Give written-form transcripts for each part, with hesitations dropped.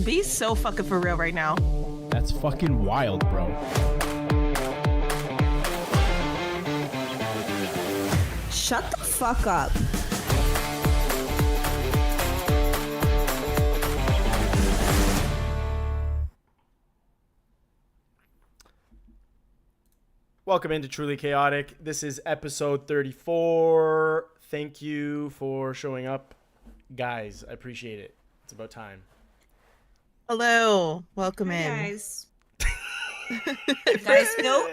Be so fucking for real right now. That's fucking wild, bro. Shut the fuck up. Welcome into Truly Chaotic. This is episode 34. Thank you for showing up. Guys, I appreciate it. It's about time. Hello. Welcome Hi, in. guys. Guys, Phil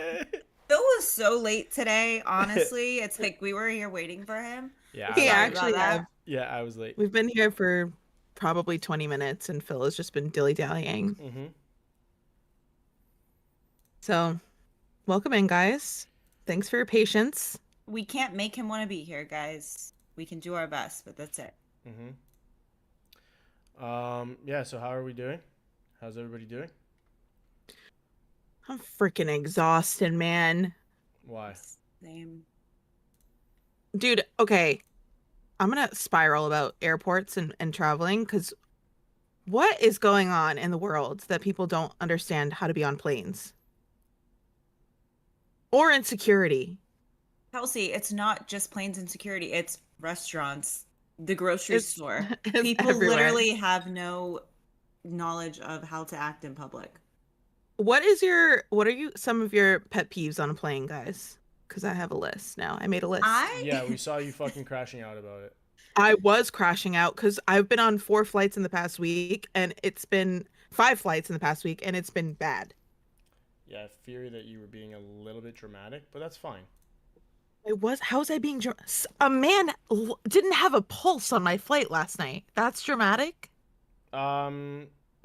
was so late today, honestly. It's like we were here waiting for him. Yeah, We Sorry actually about that. have. yeah, I was late. We've been here for probably 20 minutes and Phil has just been dilly-dallying. Mm-hmm. So, welcome in, guys. Thanks for your patience. We can't make him want to be here, guys. We can do our best, but that's it. Mm-hmm. Yeah, so how are we doing? How's everybody doing? I'm freaking exhausted, man. Why? Same. Dude, okay. I'm gonna spiral about airports and traveling because what is going on in the world that people don't understand how to be on planes? Or in security. Kelsey, it's not just planes and security. It's restaurants, the grocery It's- store. it's People everywhere. literally have no knowledge of how to act in public. What are some of your pet peeves on a plane, guys? Because I have a list now. I made a list. Yeah, we saw you fucking crashing out about it. I was crashing out because I've been on 4 flights in the past week, and it's been 5 flights in the past week, and it's been bad. Yeah, I fear that you were being a little bit dramatic, but that's fine. How was I being a man didn't have a pulse on my flight last night. That's dramatic.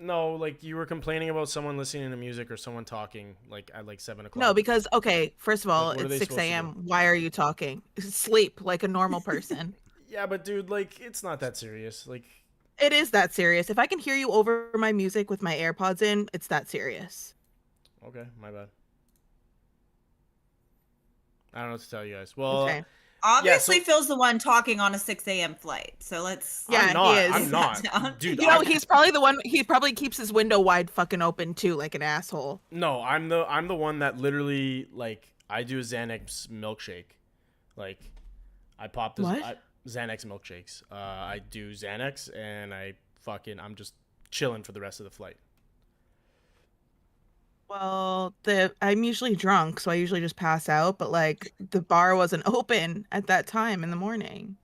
No, like you were complaining about someone listening to music or someone talking like at like 7 o'clock. No, because okay, first of all, Like, what are they it's 6 supposed to a.m. Why are you talking? Sleep like a normal person. Yeah, but dude, like it's not that serious. Like It is that serious. If I can hear you over my music with my AirPods in, it's that serious. okay, my bad. I don't know what to tell you guys. Well, Okay. Obviously, so- Phil's the one talking on a 6 a.m. flight. So let's. Yeah, I'm not. he is. I'm not, Down. dude. You know, I'm- he's probably the one. He probably keeps his window wide, fucking open too, like an asshole. No, I'm the one that literally like I do a Xanax milkshake, like I pop this What? Xanax milkshakes. I do Xanax and I'm just chilling for the rest of the flight. Well, I'm usually drunk, so I usually just pass out. But like, the bar wasn't open at that time in the morning,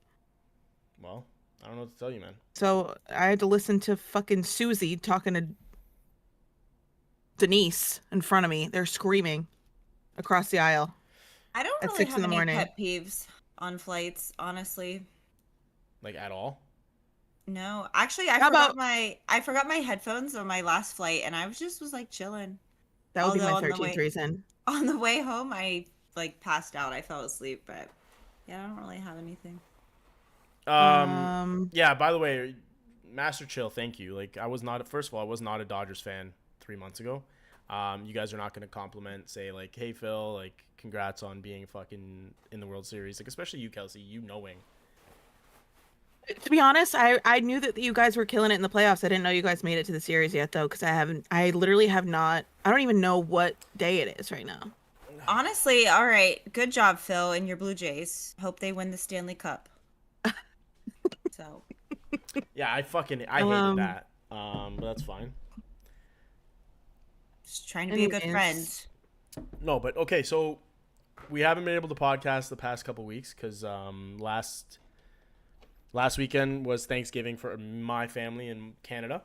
Well, I don't know what to tell you, man. so I had to listen to fucking Susie talking to Denise in front of me. They're screaming across the aisle. I don't At really 6 have in the any morning. pet peeves on flights, honestly. Like at all. No, actually, I How forgot about- my headphones on my last flight, and I was like chilling. That would be my Although on the 13th way- reason. On the way home, I like passed out. I fell asleep, but yeah, I don't really have anything. Yeah. By the way, Master Chill, thank you. Like first of all, I was not a Dodgers fan 3 months ago. You guys are not going to say like, hey Phil, like congrats on being fucking in the World Series. Like especially you, Kelsey, you knowing. To be honest, I knew that you guys were killing it in the playoffs. I didn't know you guys made it to the series yet, though, because I literally have not. I don't even know what day it is right now. Honestly, all right, good job, Phil, and your Blue Jays. Hope they win the Stanley Cup. So Yeah, I hated that. But that's fine. just trying to be a good friend. Anyways. No, but okay, so we haven't been able to podcast the past couple weeks because last weekend was Thanksgiving for my family in Canada,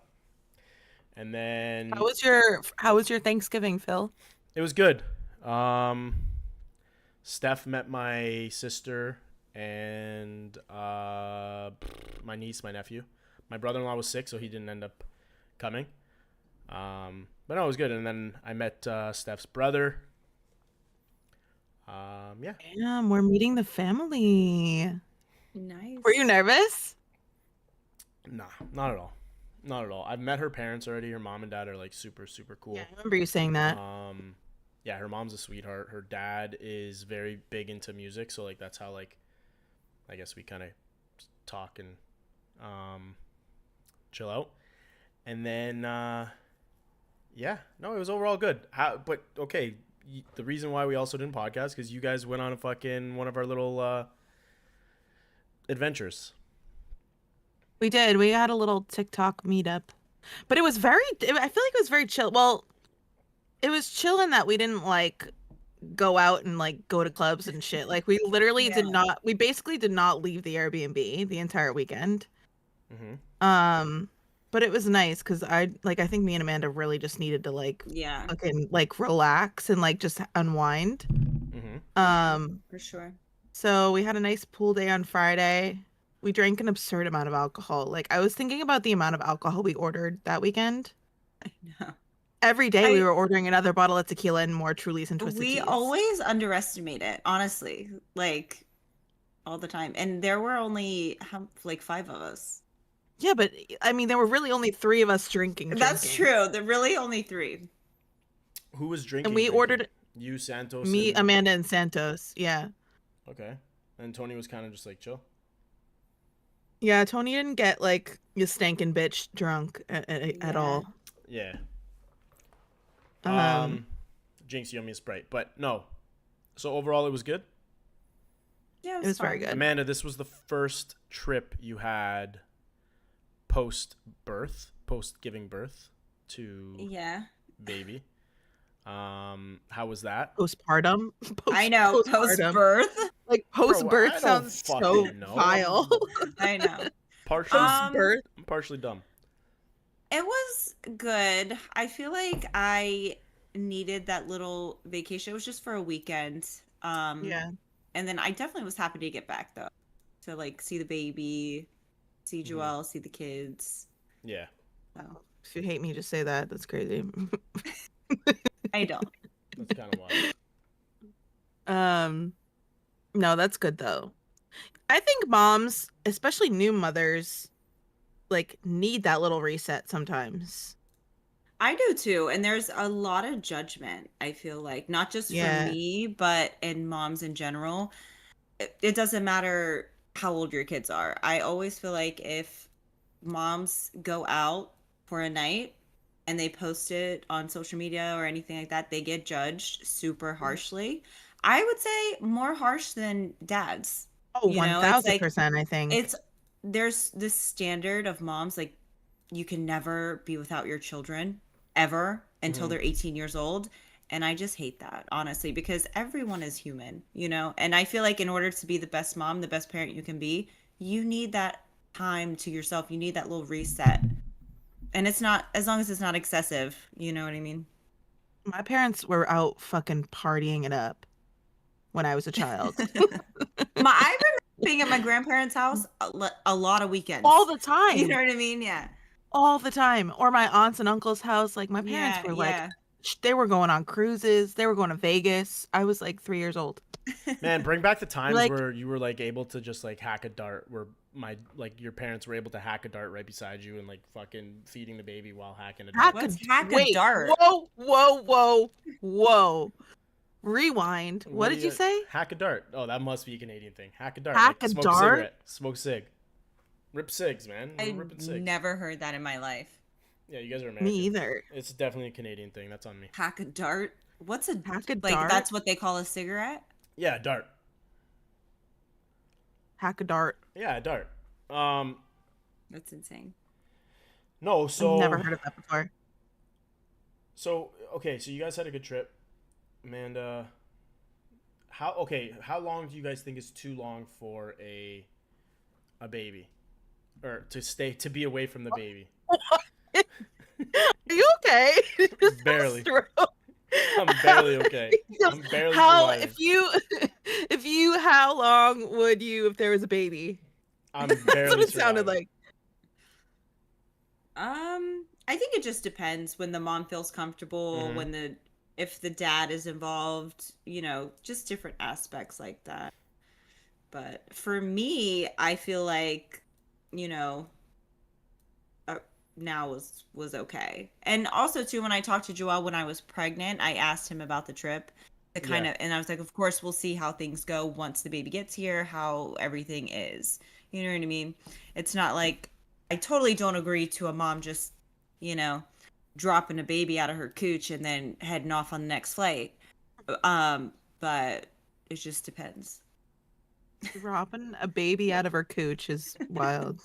and then How was your Thanksgiving, Phil? it was good. Steph met my sister and my niece, my nephew. My brother-in-law was sick, so he didn't end up coming. But no, it was good. And then I met Steph's brother. Yeah. Damn, we're meeting the family. Nice. Were you nervous? Nah, not at all. Not at all. I've met her parents already. Her mom and dad are like super, super cool. Yeah, I remember you saying that. Yeah, her mom's a sweetheart. Her dad is very big into music, so like that's how like I guess we kind of talk and chill out. And then, yeah, no, it was overall good. But okay, the reason why we also didn't podcast because you guys went on a fucking one of our little adventures. We did. We had a little TikTok meetup, but it was I feel like it was very chill. Well, it was chill in that we didn't like go out and like go to clubs and shit. Like we literally Yeah. we basically did not leave the Airbnb the entire weekend. Mm-hmm. But it was nice because I think me and Amanda really just needed to like Yeah. fucking like relax and like just unwind. Mm-hmm. For sure. So we had a nice pool day on Friday. We drank an absurd amount of alcohol. Like I was thinking about the amount of alcohol we ordered that weekend. I know. Every day we were ordering another bottle of tequila and more Trulies and Twisted We Teas. always underestimate it, honestly, like all the time. And there were only like 5 of us. Yeah, but I mean, there were really only 3 of us drinking. That's true. There really only 3. Who was drinking? And we ordered you, Santos, me, and... Amanda, and Santos. Yeah. Okay. And Tony was kind of just like chill. Yeah, Tony didn't get like you stankin' bitch drunk at all. Yeah. Jinx, you owe me a Sprite, but no. So overall, it was good. Yeah, it was very good. Amanda, this was the first trip you had post giving birth to baby. How was that? Postpartum. I know, post-birth. Like post-birth sounds so vile. I know. I'm partially dumb. It was good. I feel like I needed that little vacation. It was just for a weekend. Yeah. And then I definitely was happy to get back though. To like see the baby, see Joelle, see the kids. Yeah. So. If you hate me, just say that. That's crazy. I don't. That's kind of wild. No, that's good though. I think moms, especially new mothers, like need that little reset sometimes. I do too. And there's a lot of judgment, I feel like, not just for me, but in moms in general. It doesn't matter how old your kids are. I always feel like if moms go out for a night and they post it on social media or anything like that, they get judged super harshly. I would say more harsh than dads. Oh, 1000%, I think. There's this standard of moms, like, you can never be without your children ever until they're 18 years old. And I just hate that, honestly, because everyone is human, you know? And I feel like in order to be the best mom, the best parent you can be, you need that time to yourself. You need that little reset. And it's not, as long as it's not excessive, you know what I mean? My parents were out fucking partying it up when I was a child. I remember being at my grandparents' house a lot of weekends. All the time. You know what I mean? Yeah. All the time. Or my aunts and uncles' house. Like, my parents were like, they were going on cruises. They were going to Vegas. I was like 3 years old. Man, bring back the times where you were like able to just like hack a dart, where your parents were able to hack a dart right beside you and like fucking feeding the baby while hacking a dart. Hack a dart? Whoa. Rewind. What did you say? Hack a dart. Oh, that must be a Canadian thing. Hack a dart. Hack a smoke dart? A cigarette. Smoke cig. Rip cigs, man. I've never heard that in my life. Yeah, you guys are American. Me either. It's definitely a Canadian thing. That's on me. Hack a dart? What's a hack a dart? Like, that's what they call a cigarette? Yeah, a dart. Hack a dart. Yeah, a dart. That's insane. No, so I've never heard of that before. So, okay, so you guys had a good trip. Amanda, how long do you guys think is too long for a baby? Or to be away from the baby? Are you okay? Barely. I'm barely okay. I'm barely surviving. How long would you if there was a baby? I'm barely That's what it surviving. sounded like. I think it just depends when the mom feels comfortable, if the dad is involved, you know, just different aspects like that. But for me, I feel like, you know, now was okay. And also too, when I talked to Joelle when I was pregnant, I asked him about the trip and I was like, of course we'll see how things go once the baby gets here, how everything is, you know what I mean? It's not like, I totally don't agree to a mom just, dropping a baby out of her cooch and then heading off on the next flight. But it just depends. Dropping a baby out of her cooch is wild.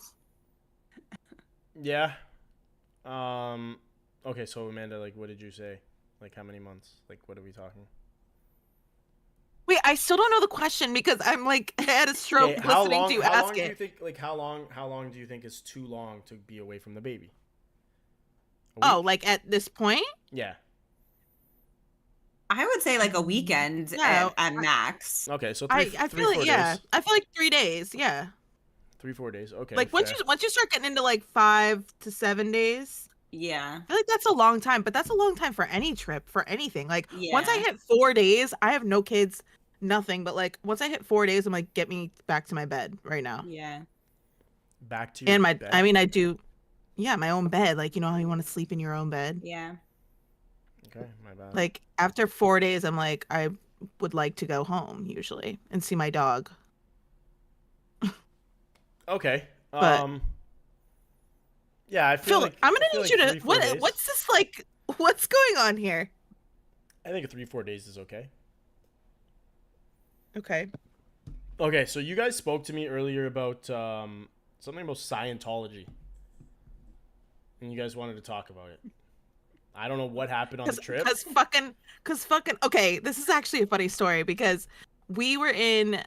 Yeah. Okay, so Amanda, like, what did you say? Like, how many months? Like, what are we talking? Wait, I still don't know the question because I'm like I had a stroke listening to you how ask long do you it. think? Like, how long do you think is too long to be away from the baby? Oh, like at this point? Yeah. I would say like a weekend at max. Okay, so I three, feel like 4 yeah. days. I feel like 3 days. Yeah. 3-4 days. Okay. Like fair. once you start getting into like 5 to 7 days. Yeah. I feel like that's a long time, but that's a long time for any trip, for anything. Like once I Yeah. hit 4 days, I have no kids, nothing. But like once I hit 4 days, I'm like, get me back to my bed right now. Yeah. Back to your And bed? I mean, I do, yeah, my own bed. Like you know how you want to sleep in your own bed. Yeah. Okay, my bad. Like after 4 days, I'm like, I would like to go home usually and see my dog. Okay. But yeah, I feel Phil, like I'm gonna feel need like you to 3-4 days. what's this like? What's going on here? I think 3-4 days is okay. Okay. Okay, so you guys spoke to me earlier about something about Scientology, and you guys wanted to talk about it. I don't know what happened on the trip. Cause fucking. Okay, this is actually a funny story because we were in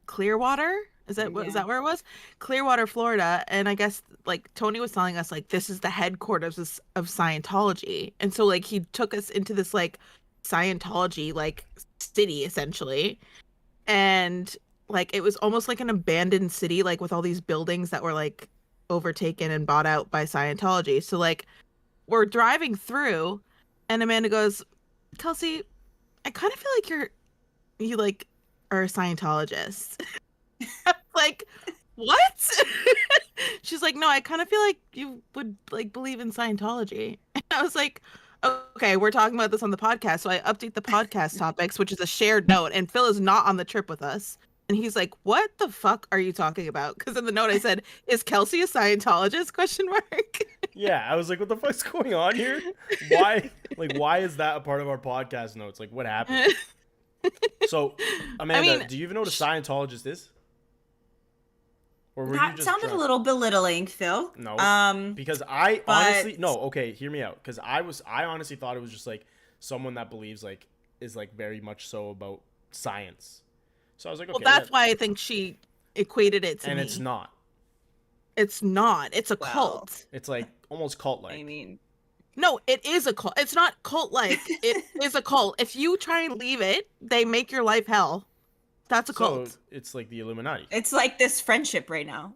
Clearwater. Is that Yeah. where it was? Clearwater, Florida, and I guess like Tony was telling us like this is the headquarters of Scientology, and so like he took us into this like Scientology like city essentially, and like it was almost like an abandoned city like with all these buildings that were like overtaken and bought out by Scientology. So like we're driving through and Amanda goes, Kelsey, I kind of feel like you like are a Scientologist. Like, what? She's like, no, I kind of feel like you would like believe in Scientology. And I was like, okay, we're talking about this on the podcast. So I update the podcast topics, which is a shared note, and Phil is not on the trip with us. And he's like, what the fuck are you talking about? Because in the note I said, is Kelsey a Scientologist? Question mark. Yeah, I was like, what the fuck's going on here? Why is that a part of our podcast notes? Like, what happened? So, Amanda, do you even know what a Scientologist is? Or were you That just sounded drunk? a little belittling, Phil. No. Because I honestly but- no, okay, hear me out. Because I honestly thought it was just like someone that believes like is like very much so about science. So I was like, okay. Well, that's why I think she equated it to and me. it's not. It's not. It's a Well, cult. It's like almost cult like. I mean, No, it is a cult. It's not cult-like. It is a cult. If you try and leave it, they make your life hell. That's a cult. So it's like the Illuminati. it's like this friendship right now.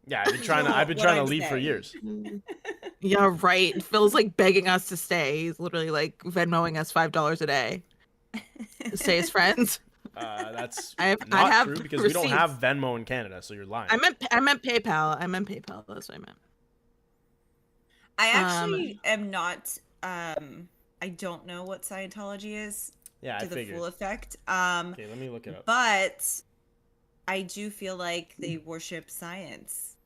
Yeah, I've been trying to What I'm leave for saying. years. Yeah, right. Phil's like begging us to stay. He's literally like Venmoing us $5 a day to stay as friends. That's I not have true because we don't receipts. have Venmo in Canada, so you're lying. I meant PayPal. That's what I meant. I actually am not. I don't know what Scientology is yeah, I to the figured. full effect. Okay, let me look it up. But I do feel like they worship science,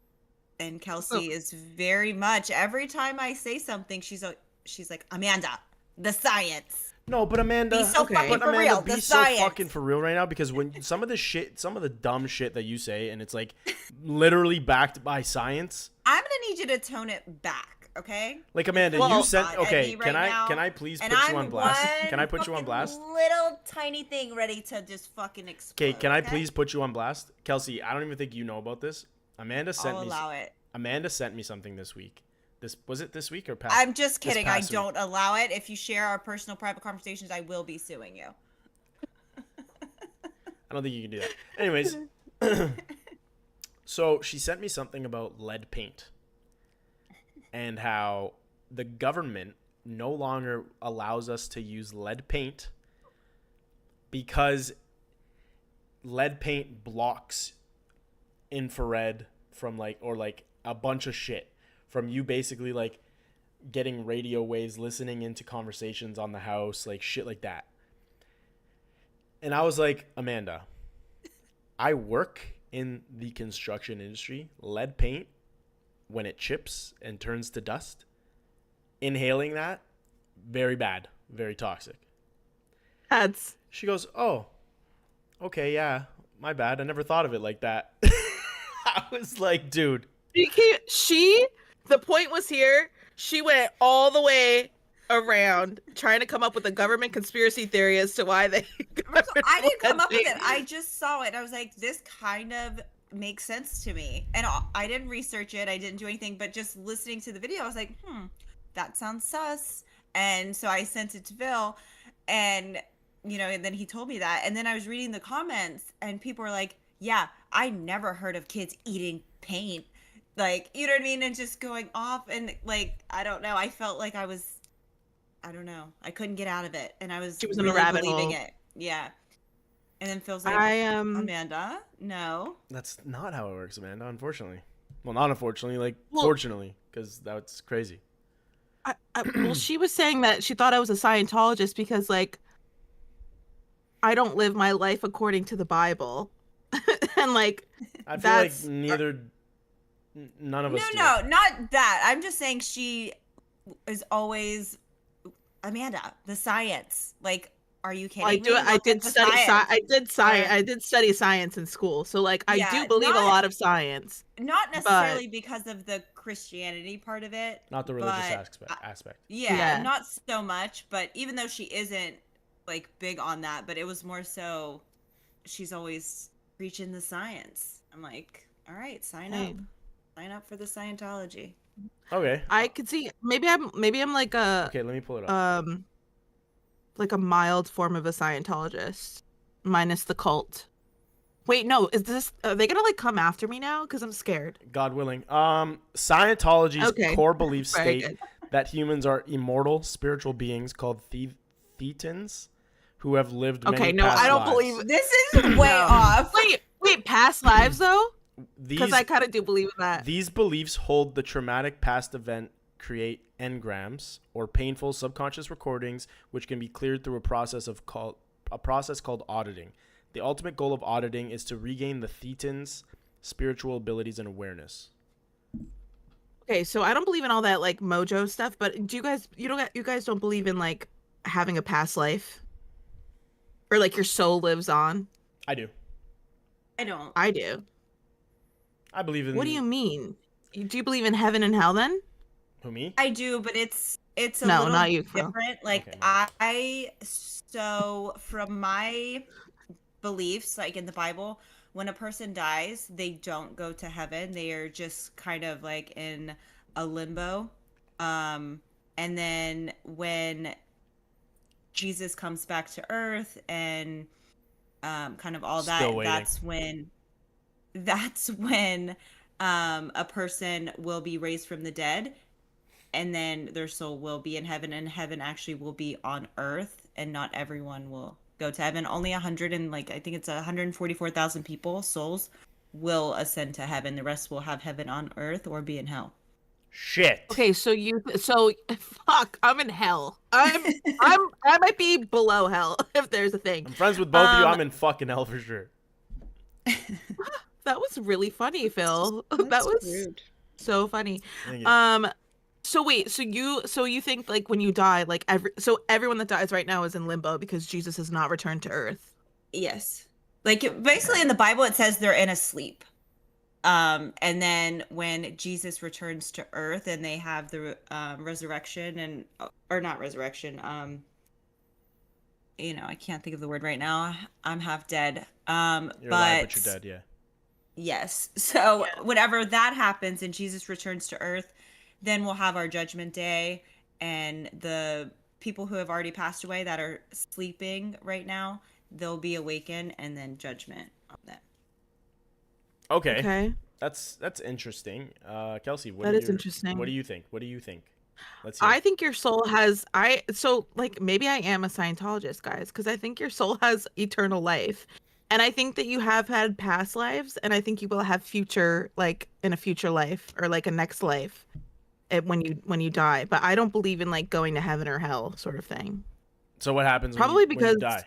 and Kelsey is very much. Every time I say something, she's like, Amanda, the science. No, but Amanda, Be so fucking for Amanda, real. be The so science. fucking for real right now because when some of the dumb shit that you say and it's like literally backed by science. I'm gonna need you to tone it back, okay? Like Amanda, Well, you sent at okay. me right now, Can I please And put I'm you on blast? one Can I put you on fucking blast? Little tiny thing ready to just fucking explode. Okay, can I please put you on blast? Kelsey, I don't even think you know about this. Amanda sent I'll me allow it. Amanda sent me something this week. Was it this week or past? I'm just this kidding. I past week? don't allow it. If you share our personal private conversations, I will be suing you. I don't think you can do that. Anyways, so she sent me something about lead paint and how the government no longer allows us to use lead paint because lead paint blocks infrared from like a bunch of shit from you basically like getting radio waves, listening into conversations on the house, like shit like that. And I was like, Amanda, I work in the construction industry. Lead paint when it chips and turns to dust. Inhaling that, very bad, very toxic. That's She goes, oh, okay, yeah, my bad. I never thought of it like that. I was like, dude. The point was here. She went all the way around trying to come up with a government conspiracy theory as to why they. I didn't come up with it. I just saw it. I was like, this kind of makes sense to me. And I didn't research it. I didn't do anything, but just listening to the video, I was like, that sounds sus. And so I sent it to Phil, and and then he told me that. And then I was reading the comments, and people were like, yeah, I never heard of kids eating paint. Like, you know what I mean? And just going off, and like, I don't know. I felt like I don't know. I couldn't get out of it. And I was She was really in a rabbit believing hole. it. Yeah. And then Phil's like, Amanda, no. That's not how it works, Amanda, unfortunately. Well, not unfortunately, like, Well- fortunately, because that's crazy. Well, she was saying that she thought I was a Scientologist because, like, I don't live my life according to the Bible. And, like, I feel that's like none of us do. No, not that. I'm just saying she is always Amanda, the science. Like, are you kidding I do me? it. I Look did at the study. science. I did study science in school, so like I Yeah, do believe a lot of science. Not necessarily because of the Christianity part of it. Not the religious but, aspect. Yeah, not so much. But even though she isn't like big on that, but it was more so she's always preaching the science. I'm like, all right, sign up for the Scientology. Okay. I could see maybe I'm like a Okay, let me pull it up. like a mild form of a Scientologist, minus the cult. Wait, no, are they gonna like come after me now? Because I'm scared. God willing. Scientology's core beliefs Very state good. that humans are immortal spiritual beings called Thetans who have lived many past I don't lives. believe This is way off. Wait, past lives though? Because These I kind of do believe in that. These beliefs hold the traumatic past event create engrams or painful subconscious recordings, which can be cleared through a process called auditing. The ultimate goal of auditing is to regain the Thetans' spiritual abilities and awareness. Okay, so I don't believe in all that like mojo stuff, but do you guys don't believe in like having a past life? Or like your soul lives on? I do. I don't. I do. I believe in. What do you mean? Do you believe in heaven and hell then? Who, me? I do, but it's a No, little not you, Phil. different. Like Okay. So from my beliefs, like in the Bible, when a person dies, they don't go to heaven. They are just kind of like in a limbo. And then when Jesus comes back to earth and kind of all that, Still waiting. that's when a person will be raised from the dead, and then their soul will be in heaven, and heaven actually will be on earth, and not everyone will go to heaven. Only 100 and like I think it's 144,000 people, souls, will ascend to heaven. The rest will have heaven on earth or be in hell. Shit. Okay, so fuck, I'm in hell. I might be below hell if there's a thing. I'm friends with both of you. I'm in fucking hell for sure. That was really funny, Phil. That That's was rude. so funny. Thank you. So wait, so you think like when you die, like everyone that dies right now is in limbo because Jesus has not returned to earth? Yes. Like basically in the Bible it says they're in a sleep. And then when Jesus returns to earth and they have the resurrection or not resurrection, I can't think of the word right now. I'm half dead. You're alive, but you're dead, yeah. Yes. So whenever that happens and Jesus returns to earth, then we'll have our judgment day, and the people who have already passed away that are sleeping right now, they'll be awakened, and then judgment on them. Okay. That's interesting. Kelsey, Interesting. What do you think? Let's hear. I think your soul has maybe I am a Scientologist, guys, because I think your soul has eternal life. And I think that you have had past lives, and I think you will have future, like in a future life or like a next life when you die. But I don't believe in like going to heaven or hell sort of thing. So what happens Probably when because you die?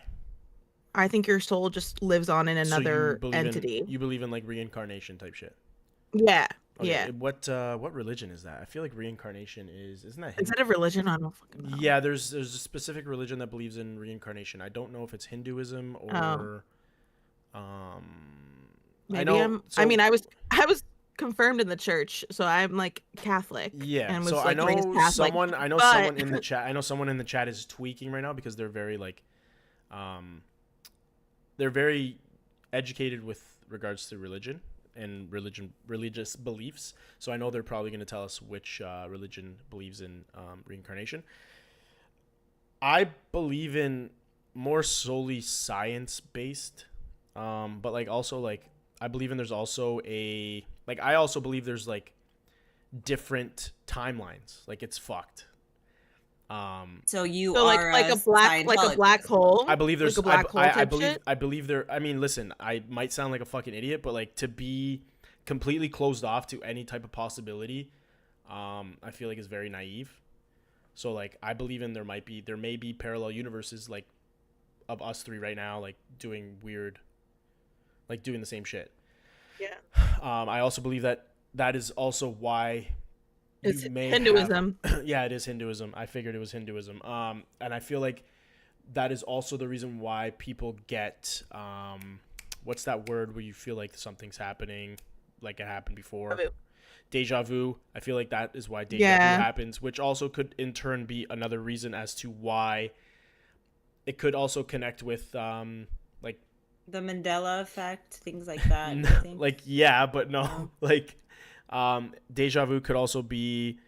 I think your soul just lives on in another entity. You believe in like reincarnation type shit. Yeah, Okay, Yeah. What religion is that? I feel like reincarnation isn't that Is Hindu? that a religion? I don't fucking know. Yeah, there's a specific religion that believes in reincarnation. I don't know if it's Hinduism Oh, or um I maybe know I'm. I so mean, I was confirmed in the church, so I'm like Catholic yeah, and so was like raised Catholic. I know But someone in the chat. I know someone in the chat is tweaking right now because they're very like um they're very educated with regards to religion and religious beliefs. So I know they're probably going to tell us which religion believes in reincarnation. I believe in more solely science based, but like also like I believe in there's also a like I also believe there's like different timelines. Like it's fucked. So you so are a like a Scientologist. black hole, I believe like there's a black hole type shit. I believe there I mean listen, I might sound like a fucking idiot, but like to be completely closed off to any type of possibility, I feel like is very naive. So like I believe in there may be parallel universes like of us three right now like doing weird like doing the same shit. Yeah, I also believe that is also why it's you may Hinduism. have yeah, it is Hinduism. I figured it was Hinduism. And I feel like that is also the reason why people get what's that word where you feel like something's happening like it happened before? Deja vu. I feel like that is why deja vu happens, which also could in turn be another reason as to why it could also connect with like The Mandela effect, things like that. I think. like yeah, but no. Like deja vu could also be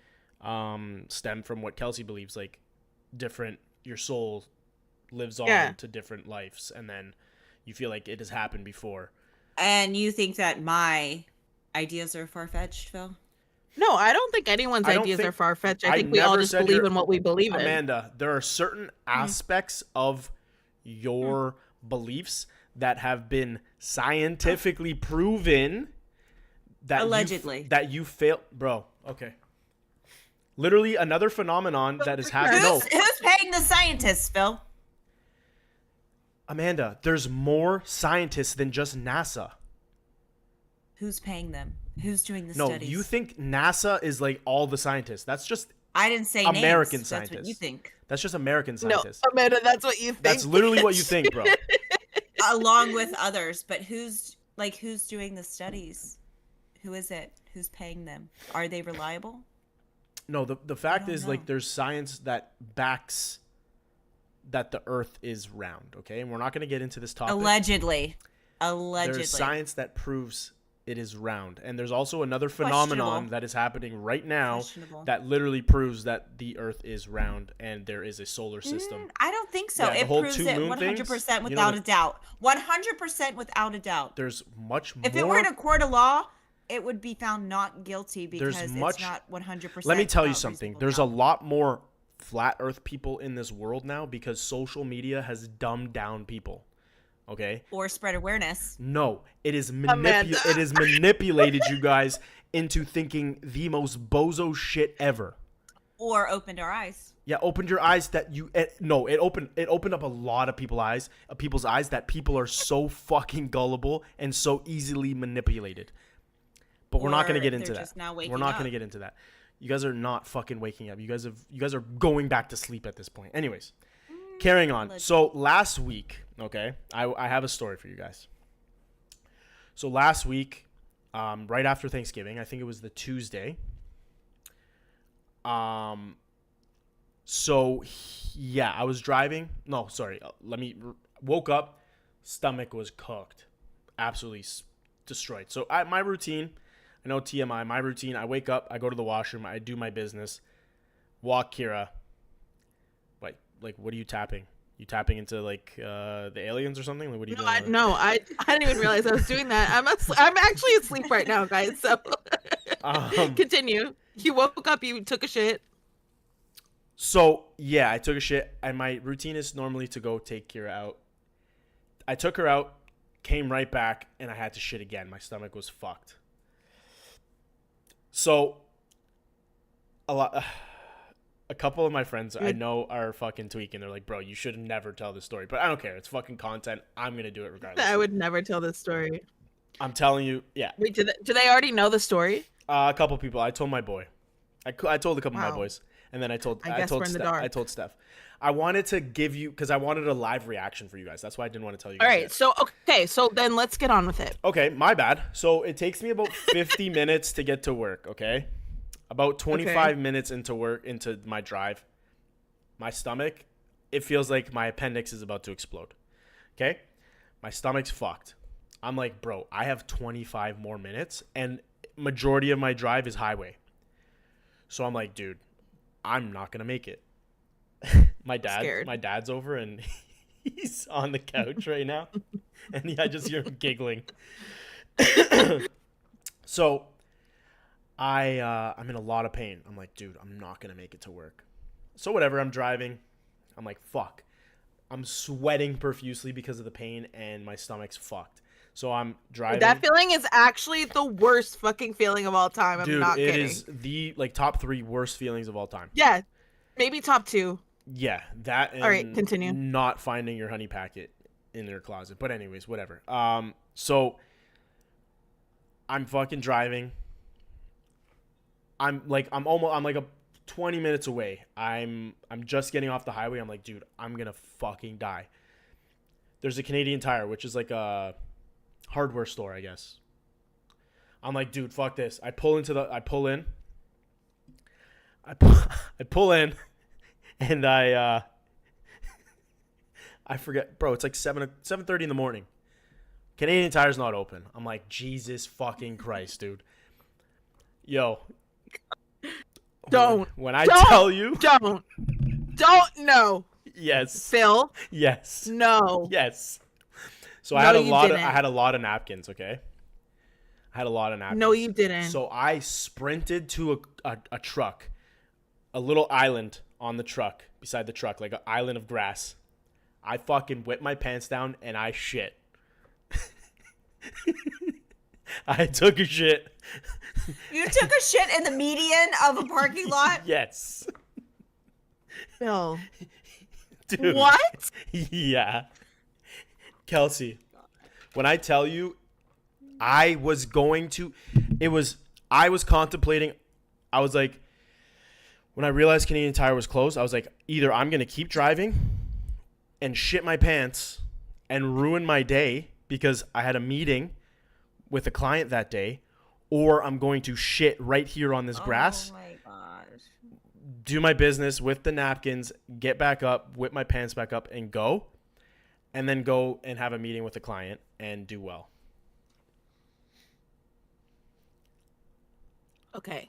stem from what Kelsey believes, like different your soul lives on to different lives and then you feel like it has happened before. And you think that my ideas are far-fetched, Phil? No, I don't think anyone's I don't ideas think- are far fetched. I I think we all never just said believe you're- in what we believe in. Amanda, there are certain aspects of your beliefs that have been scientifically proven that Allegedly. that you fail, bro. Okay. Literally another phenomenon that is happening. No, Who's paying the scientists, Phil? Amanda, there's more scientists than just NASA. Who's paying them? Who's doing the No, studies? you think NASA is like all the scientists. That's just I didn't say American names. scientists. That's what you think. That's just American No, scientists. Amanda, that's what you think. That's literally what you think, bro. Along with others, but who's doing the studies? Who is it? Who's paying them? Are they reliable? No, the fact don't is know. like there's science that backs that the earth is round, okay? And we're not going to get into this topic. Allegedly. There's science that proves it is round. And there's also another phenomenon Questionable. that is happening right now Questionable. that literally proves that the earth is round and there is a solar system. I don't think so. Yeah, the It whole proves two it moon 100% things, you know without that- a doubt. 100% without a doubt. There's much If it more. were in a court of law, it would be found not guilty because There's it's much- not 100%. Let me tell you without something. reasonable There's a doubt. lot more flat earth people in this world now because social media has dumbed down people. Okay? Or spread awareness. No, it is Amanda. it is manipulated you guys into thinking the most bozo shit ever. Or opened our eyes. Yeah, opened your eyes that you it opened up a lot of people's eyes that people are so fucking gullible and so easily manipulated. But we're not going to Or get into they're that. just now We're waking not up. going to get into that. You guys are not fucking waking up. You guys are going back to sleep at this point. Anyways, carrying on. So last week, okay, I have a story for you guys. So last week, right after Thanksgiving, I think it was the Tuesday. So yeah, I was driving. No, sorry. Woke up, stomach was cooked, absolutely destroyed. So my routine. I know TMI. My routine. I wake up. I go to the washroom. I do my business. Walk Kira. Like, what are you tapping? You tapping into like the aliens or something? Like, what are you doing? I didn't even realize I was doing that. I'm actually asleep right now, guys. So continue. You woke up. You took a shit. So yeah, I took a shit, and my routine is normally to go take Kira out. I took her out, came right back, and I had to shit again. My stomach was fucked. So a couple of my friends I know are fucking tweaking. They're like, bro, you should never tell this story. But I don't care. It's fucking content. I'm going to do it regardless. I would never tell this story. I'm telling you, yeah. Wait, do they already know the story? A couple people. I told my boy. I told a couple of my Wow. boys, and then I told I guess we're in the dark. I told Steph. I wanted to give you because I wanted a live reaction for you guys. That's why I didn't want to tell you guys. All right. yet. So okay. So then let's get on with it. Okay, my bad. So it takes me about 50 minutes to get to work. Okay, about 25 minutes into my drive. My stomach, it feels like my appendix is about to explode. Okay, my stomach's fucked. I'm like, bro, I have 25 more minutes, and majority of my drive is highway. So I'm like, dude, I'm not gonna make it. My dad's over and he's on the couch right now, and I just hear him giggling. So I'm in a lot of pain. I'm like, dude, I'm not gonna make it to work. So whatever, I'm driving. I'm like, fuck. I'm sweating profusely because of the pain, and my stomach's fucked. So I'm driving. That feeling is actually the worst fucking feeling of all time. I'm Dude, not kidding. it is the top 3 worst feelings of all time. Yeah, maybe top 2. Yeah, that and All right, continue. Not finding your honey packet in their closet. But anyways, whatever. So I'm fucking driving. I'm like a 20 minutes away. I'm just getting off the highway. I'm like, dude, I'm gonna fucking die. There's a Canadian Tire, which is like a hardware store, I guess. I'm like, dude, fuck this. I pull in, and I forget, bro. It's like 7:30 in the morning. Canadian Tire's not open. I'm like, Jesus fucking Christ, dude. Yo, Don't. When I Don't. tell you, Don't. No. yes, Phil. yes, No. yes. So No, I you didn't. had a lot of napkins. Okay, I had a lot of napkins. No, you didn't. So I sprinted to a truck, a little island on the truck, beside the truck, like an island of grass. I fucking whipped my pants down and I shit. I took a shit. You took a shit in the median of a parking lot? Yes. Phil. Dude. What? Yeah. Kelsey, when I tell you, I was contemplating, I was like, when I realized Canadian Tire was closed, I was like, either I'm going to keep driving and shit my pants and ruin my day because I had a meeting with a client that day, or I'm going to shit right here on this grass. Oh my gosh. Do my business with the napkins, get back up, whip my pants back up, and go. And then go and have a meeting with the client and do well. Okay.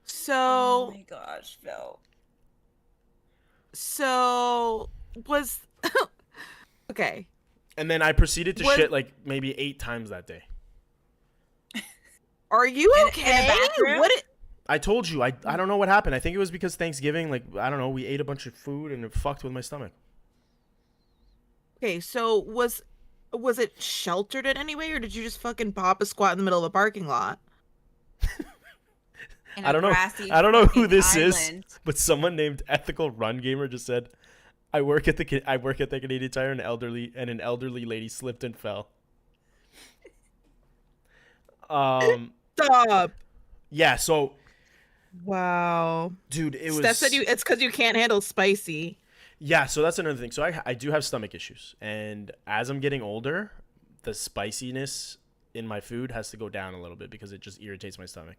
So. Oh my gosh, Phil. So was. Okay. And then I proceeded to shit like maybe 8 times that day. Are you In okay? a bathroom? I told you, I don't know what happened. I think it was because Thanksgiving, like, I don't know, we ate a bunch of food and it fucked with my stomach. Okay, so was it sheltered in any way, or did you just fucking pop a squat in the middle of a parking lot? I don't know who this is, but someone named Ethical Run Gamer just said, I work at the Canadian Tire and an elderly lady slipped and fell. Stop. Yeah, so Wow. dude, it was Steph said it's because you can't handle spicy. Yeah, so that's another thing. So I do have stomach issues, and as I'm getting older, the spiciness in my food has to go down a little bit because it just irritates my stomach.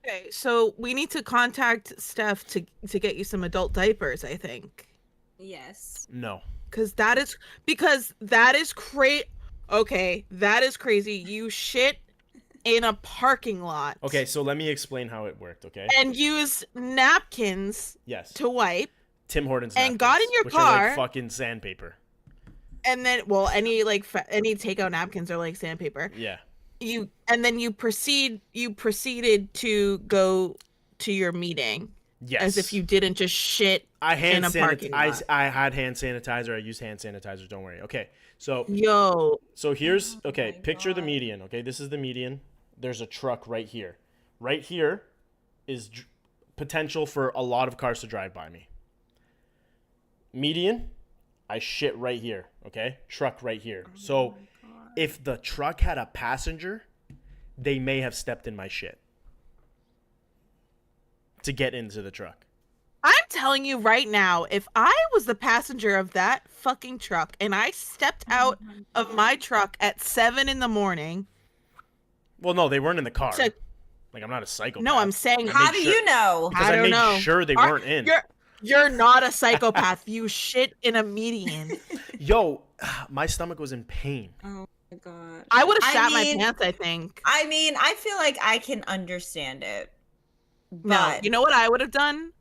Okay, so we need to contact Steph to get you some adult diapers, I think. Yes. No. Because that is crazy. Okay, that is crazy. You shit in a parking lot. Okay, so let me explain how it worked, okay? And used napkins Yes. to wipe. Tim Hortons And napkins, got in your which car. are like fucking sandpaper. And then, well, any takeout napkins are like sandpaper. Yeah. You proceeded to go to your meeting. Yes. As if you didn't just shit in a parking lot. I had hand sanitizer. I used hand sanitizer. Don't worry. Okay. So here's picture the median. Okay, this is the median. There's a truck right here. Right here is potential for a lot of cars to drive by me. Median, I shit right here. Okay, truck right here. So if the truck had a passenger, they may have stepped in my shit to get into the truck. I'm telling you right now, if I was the passenger of that fucking truck and I stepped out of my truck at 7 a.m. Well, no, they weren't in the car. to- Like, I'm not a psychopath. no, I'm saying, How do you know? Because I I don't made know. sure they weren't in. You're not a psychopath. You shit in a median. Yo, my stomach was in pain. Oh my god. I would have I shat my mean- pants, I think. I mean, I feel like I can understand it. But No, you know what I would have done?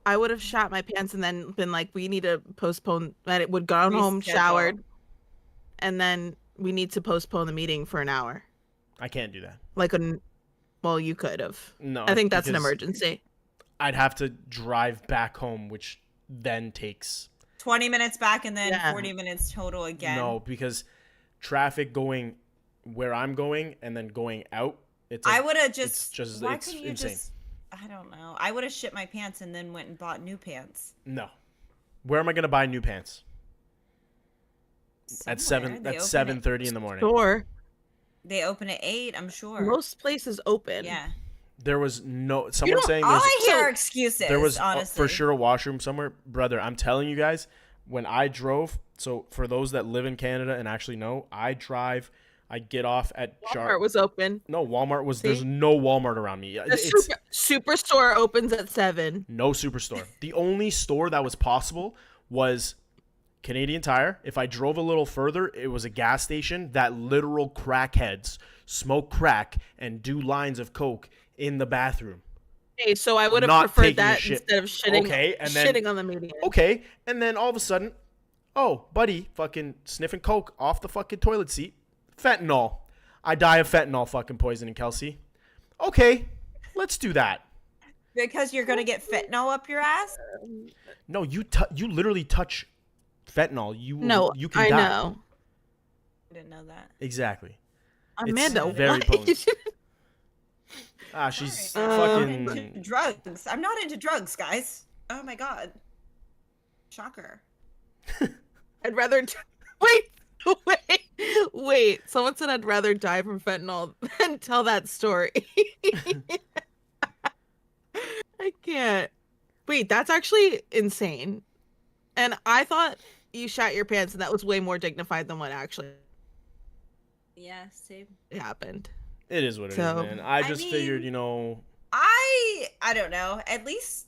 I would have shot my pants and then been like, we need to postpone that. It would gone home, Reschedule. showered, and then we need to postpone the meeting for an hour. I can't do that. Like, well, you could have. No. I think that's an because emergency. I'd have to drive back home, which then takes 20 minutes back and then Yeah. 40 minutes total again. no, because traffic going where I'm going and then going out. I would have it's just. Why it's couldn't you insane. just? I don't know. I would have shit my pants and then went and bought new pants. No. Where am I gonna buy new pants? At Somewhere. They open 7:30 in the morning. Sure. They open at 8, I'm sure. Most places open. Yeah. There was no someone don't- saying All there's, I hear are excuses. there was honestly. for sure a washroom somewhere. Brother, I'm telling you guys, when I drove, so for those that live in Canada and actually know, I get off at Walmart was open. No, Walmart was. See? There's no Walmart around me. The It's superstore opens at 7. no superstore. The only store that was possible was Canadian Tire. If I drove a little further, it was a gas station that literal crackheads smoke crack and do lines of coke in the bathroom. Okay, so I would have Not preferred taking a that shit. instead of shitting, Okay, and then- shitting on the median. Okay, and then all of a sudden, oh, buddy, fucking sniffing coke off the fucking toilet seat. Fentanyl. I die of fentanyl fucking poisoning, Kelsey. Okay, let's do that. Because you're gonna get fentanyl up your ass. No, you literally touch fentanyl. No, you can I die. know. I didn't know that. Exactly. Amanda, It's very what? potent. She's Sorry. fucking. Into drugs. I'm not into drugs, guys. Oh my god. Shocker. I'd rather wait. Someone said I'd rather die from fentanyl than tell that story. I can't. Wait, that's actually insane. And I thought you shat your pants, and that was way more dignified than what actually Yeah, same. It happened. is what it is, So- man. I I just mean- figured, I don't know. At least,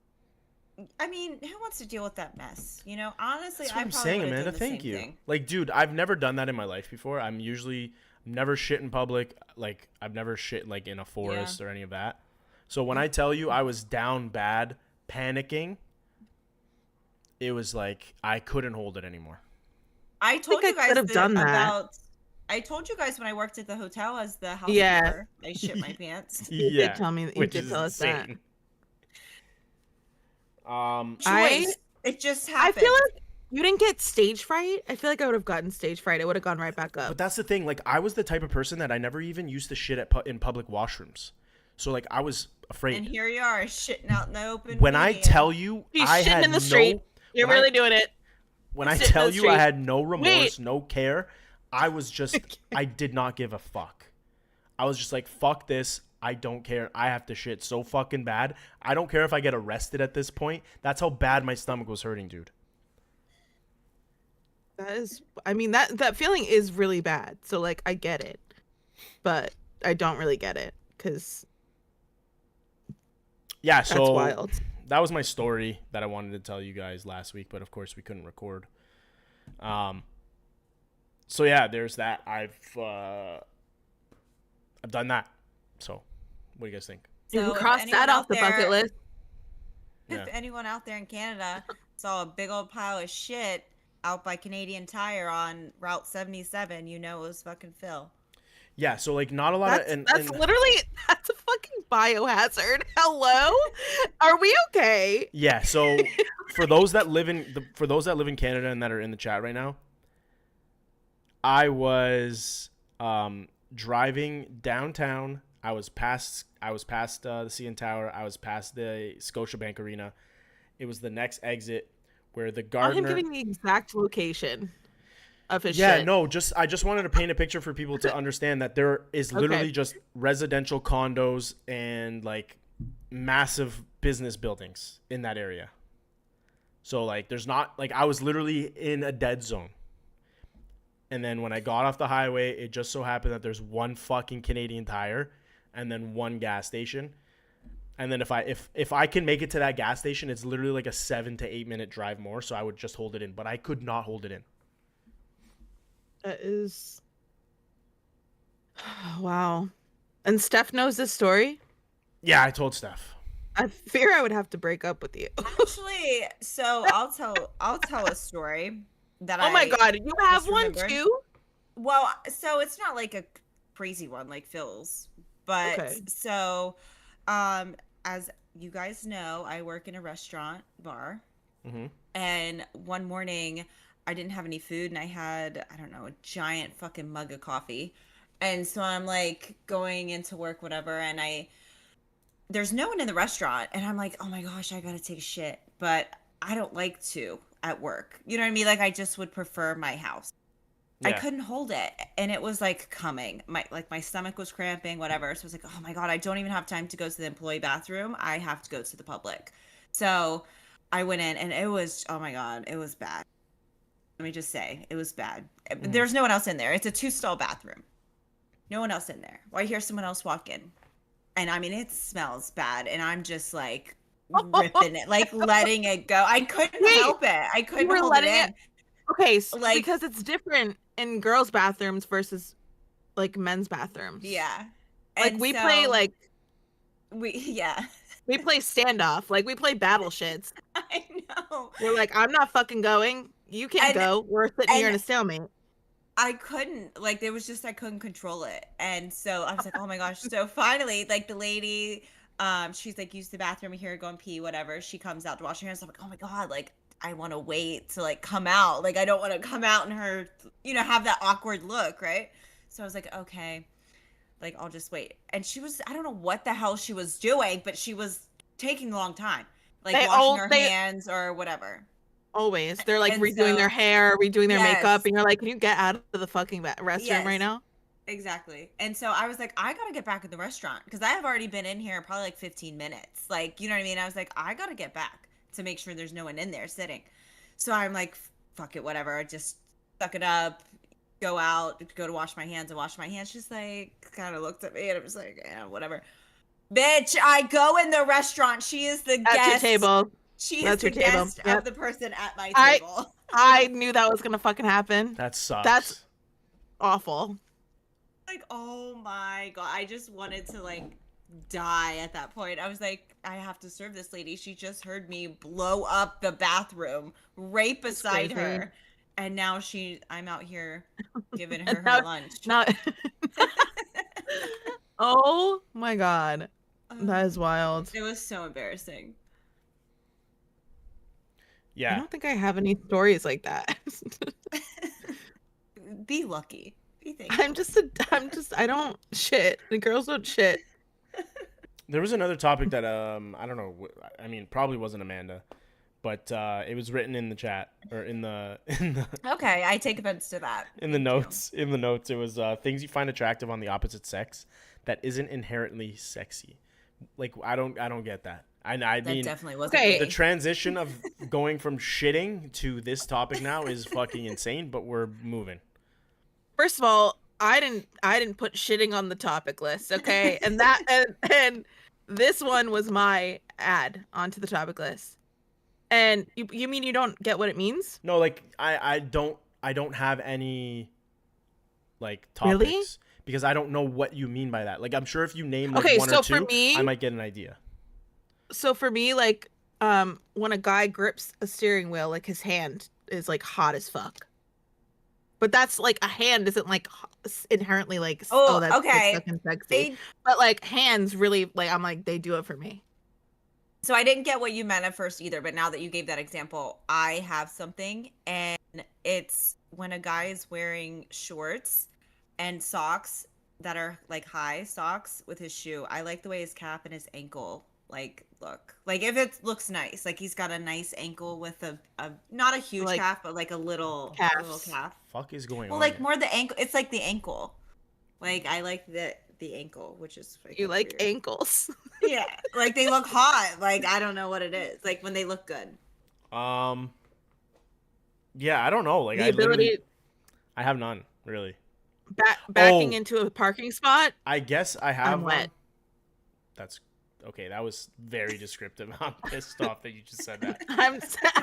I mean, who wants to deal with that mess? You know, honestly, that's what I I'm probably saying, would've Amanda. done the Thank same you. thing. Like, dude, I've never done that in my life before. I'm usually never shit in public. Like, I've never shit like in a forest or any of that. So when I tell you I was down bad, panicking, it was like I couldn't hold it anymore. I told think you I guys could've done that. about. I told you guys when I worked at the hotel as the housekeeper, Yeah. I shit my pants. You Yeah, did tell me that. You which did is tell us that. insane. Choice. It just I happened. feel like you didn't get stage fright. I feel like I would have gotten stage fright. I would have gone right back up. But that's the thing. Like, I was the type of person that I never even used to shit in public washrooms. So like, I was afraid. And here you are, shitting out in the open. When I median. tell you, He's I shitting had in the street. You're when I- really doing it. When I Sit in tell the you I street. had no remorse, Wait. no care, I was just, I did not give a fuck. I was just like, fuck this. I don't care. I have to shit so fucking bad. I don't care if I get arrested at this point. That's how bad my stomach was hurting, dude. That is, I mean, that feeling is really bad. So like, I get it, but I don't really get it because Yeah, that's so wild. that was my story that I wanted to tell you guys last week, but of course we couldn't record. So yeah, there's that. I've done that. So, what do you guys think? You So can if cross anyone that off out the there- bucket list. If Yeah. anyone out there in Canada saw a big old pile of shit out by Canadian Tire on Route 77, you know it was fucking Phil. Yeah, so like not a lot That's, of and, that's and literally that's a fucking biohazard. Hello, are we okay? yeah, so for those that live in Canada and that are in the chat right now, I was driving downtown. I was past the CN Tower. I was past the Scotiabank Arena. It was the next exit where the Not him gardener. giving the exact location of his Yeah, shit. no, I just wanted to paint a picture for people to understand that there is literally Okay. just residential condos and like massive business buildings in that area. So like there's not like I was literally in a dead zone. And then when I got off the highway, it just so happened that there's one fucking Canadian Tire and then one gas station. And then if I can make it to that gas station, it's literally like a 7 to 8 minute drive more, so I would just hold it in, but I could not hold it in. That is wow. And Steph knows this story. Yeah, I told Steph. I fear I would have to break up with you. Actually, so I'll tell a story that Oh my god, you have just one remembered. too? Well, so it's not like a crazy one like Phil's, but Okay. so as you guys know, I work in a restaurant bar. Mm-hmm. And one morning I didn't have any food and I had, I don't know, a giant fucking mug of coffee. And so I'm like going into work, whatever, and there's no one in the restaurant. And I'm like, oh my gosh, I gotta take a shit. But I don't like to at work. You know what I mean? Like I just would prefer my house. I Yeah. couldn't hold it. And it was like coming. My stomach was cramping, whatever. So I was like, oh my God, I don't even have time to go to the employee bathroom. I have to go to the public. So I went in and it was, oh my God, it was bad. Let me just say, it was bad. There's no one else in there. It's a 2-stall bathroom. No one else in there. Well, I hear someone else walk in. And I mean, it smells bad. And I'm just like ripping it, like letting it go. I couldn't help it. I couldn't hold it in. Okay, so Like- because it's different in girls' bathrooms versus like men's bathrooms. Yeah. Like And we so- play like yeah. we play standoff. Like we play battle shits. I know. We're like, I'm not fucking going. You can't And- go. We're sitting here in and- a stalemate. I couldn't, like, there was just, I couldn't control it. And so I was like, oh my gosh. So finally, like, the lady, she's like, use the bathroom here, go and pee, whatever. She comes out to wash her hands. I'm like, oh my God, like, I want to wait to, like, come out. Like, I don't want to come out and her, you know, have that awkward look, right? So I was like, okay, like, I'll just wait. And she was, I don't know what the hell she was doing, but she was taking a long time. Like, washing her hands or whatever. Always. They're like And redoing so- their hair, redoing their Yes. makeup, and you're like, can you get out of the fucking restroom Yes. right now? Exactly. And so I was like, I gotta get back in the restaurant because I have already been in here probably like 15 minutes. Like, you know what I mean? I was like, I gotta get back to make sure there's no one in there sitting. So I'm like, fuck it, whatever. I just suck it up, go out, go to wash my hands and wash my hands. She's like, kind of looked at me and I was like, yeah, whatever. Bitch, I go in the restaurant. She is the At your guest. table. She That's is your the table. guest Yep. of the person at my I- table. I knew that was gonna fucking happen. That sucks. That's awful. Like, oh my God, I just wanted to like die at that point. I was like, I have to serve this lady. She just heard me blow up the bathroom right beside crazy. her. And now I'm out here giving And her now- her lunch. Not. Oh my God, that is wild. It was so embarrassing. I Yeah. don't think I have any stories like that. Be lucky. Be thankful. I don't shit. The girls don't shit. There was another topic that I don't know. I mean, probably wasn't Amanda, but it was written in the chat or in the Okay, I take offense to that. in the notes. In the notes, it was things you find attractive on the opposite sex that isn't inherently sexy. Like I don't get that. I That mean, definitely wasn't okay. me. the transition of going from shitting to this topic now is fucking insane. But we're moving. First of all, I didn't put shitting on the topic list, okay? And and this one was my ad onto the topic list. And you mean you don't get what it means? No, like I don't have any like topics Really? because I don't know what you mean by that. Like I'm sure if you name like Okay, one so or two, for me- I might get an idea. So for me, like, when a guy grips a steering wheel, like his hand is like hot as fuck. But that's like a hand isn't like inherently like Oh, that's like, okay. fucking sexy. They- But like hands really like I'm like they do it for me. So I didn't get what you meant at first either, but now that you gave that example, I have something, and it's when a guy is wearing shorts and socks that are like high socks with his shoe. I like the way his cap and his ankle like look. Like if it looks nice, like he's got a nice ankle with a not a huge Like calf, but like a little calves. calf. Fuck is going Well, on like here? more the ankle. It's like the ankle. Like I like the ankle, which is You like weird. ankles. Yeah, like they look hot. Like I don't know what it is. Like when they look good. Yeah, I don't know. Like The I literally, ability I have none really. backing Oh. into a parking spot. I guess I have I'm one. wet. That's okay. That was very descriptive. I'm pissed off that you just said that.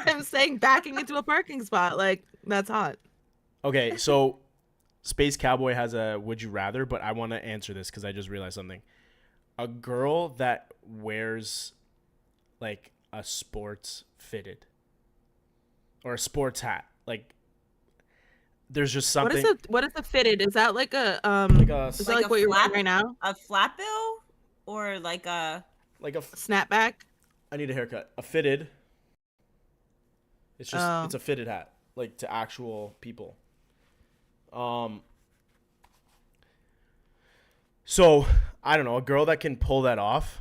I'm saying backing into a parking spot. Like that's hot. Okay, so Space Cowboy has a would you rather, but I want to answer this because I just realized something. A girl that wears like a sports fitted or a sports hat, like there's just something. What is a fitted? Is that like a like a Is that Like like a what you're wearing flap- right now? A flat bill or like a like a Snapback. I need a haircut. A fitted. It's just Oh. it's a fitted hat, like to actual people. So I don't know, a girl that can pull that off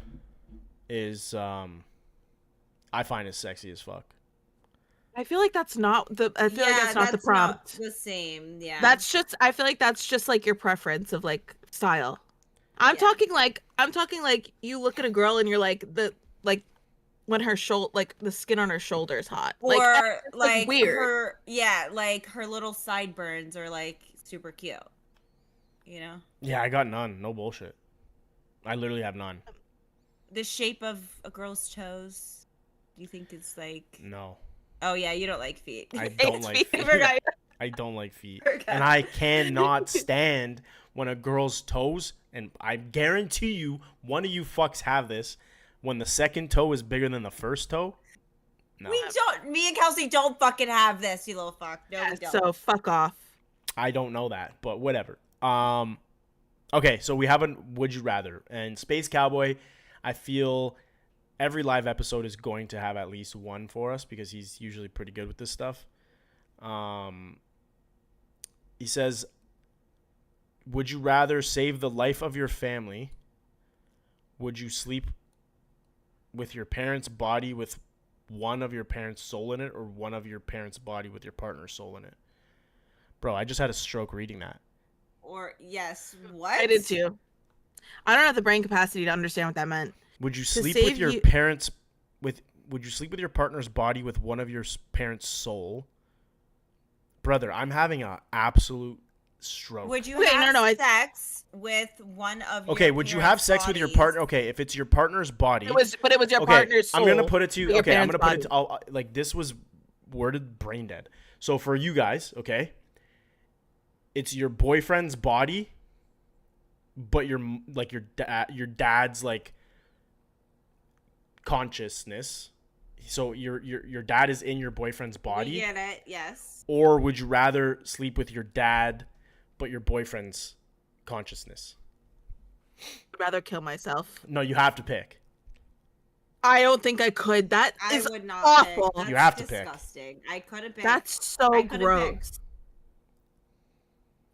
is I find it sexy as fuck. I feel like that's not the. I feel like that's not the not prompt. the same. Yeah. That's just. I feel like that's just like your preference of like style. I'm Yeah. talking like you look at a girl and you're like when her shoulder, like the skin on her shoulder is hot, or it's, like weird. like her little sideburns are like super cute. You know? Yeah, I got none. No bullshit. I literally have none. The shape of a girl's toes. Do you think it's like No. Oh yeah, you don't like feet. I don't It's like me, feet. forgot. I don't like feet. Forgot. And I cannot stand when a girl's toes, and I guarantee you one of you fucks have this, when the second toe is bigger than the first toe. No. Me and Kelsey don't fucking have this, you little fuck. No, we don't. So fuck off. I don't know that, but whatever. Okay, so we have a would you rather, and Space Cowboy, I feel every live episode is going to have at least one for us because he's usually pretty good with this stuff. He says, would you rather save the life of your family? Would you sleep with your parents' body with one of your parents' soul in it, or one of your parents' body with your partner's soul in it? Bro, I just had a stroke reading that. Or yes, what? I did too. I don't have the brain capacity to understand what that meant. Would you To sleep save with your you- parents would you sleep with your partner's body with one of your parents' soul? Brother, I'm having an absolute stroke. Would you Wait, have no, sex with one of your Okay, would you have parents' sex with your bodies? partner? Okay, if it's your partner's body. It was your okay, partner's soul. I'm gonna put it to you. with your Okay, I'm parents' gonna put it body. to, like this was worded brain dead. So for you guys, okay, it's your boyfriend's body, but your dad's like consciousness. So your dad is in your boyfriend's body. We get it, yes. Or would you rather sleep with your dad, but your boyfriend's consciousness? I'd rather kill myself. No, you have to pick. I don't think I could. That I is would not awful. pick. That's You have to pick. disgusting. I could have picked. That's so I could've gross. picked.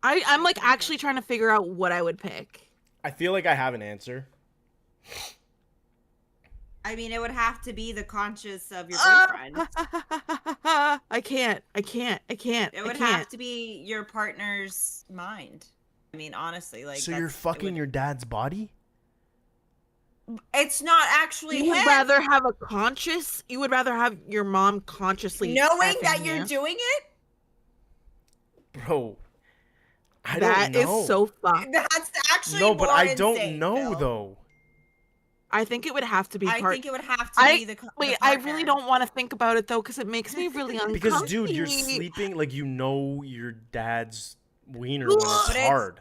I'm like actually trying to figure out what I would pick. I feel like I have an answer. I mean, it would have to be the conscious of your Ah! boyfriend. I can't. It would have to be your partner's mind. I mean, honestly, like So you're fucking your dad's body? It's not actually You would him. rather have a conscious. You would rather have your mom consciously knowing that effing you're you? doing it. Bro, I That don't is know. so fucked. That's actually No, but more I don't insane, know Phil. though. I think it would have to be I part. think it would have to be the. Wait, I really don't want to think about it though, because it makes me really uncomfortable. Because dude, you're sleeping like you know your dad's wiener when it's But it's- hard.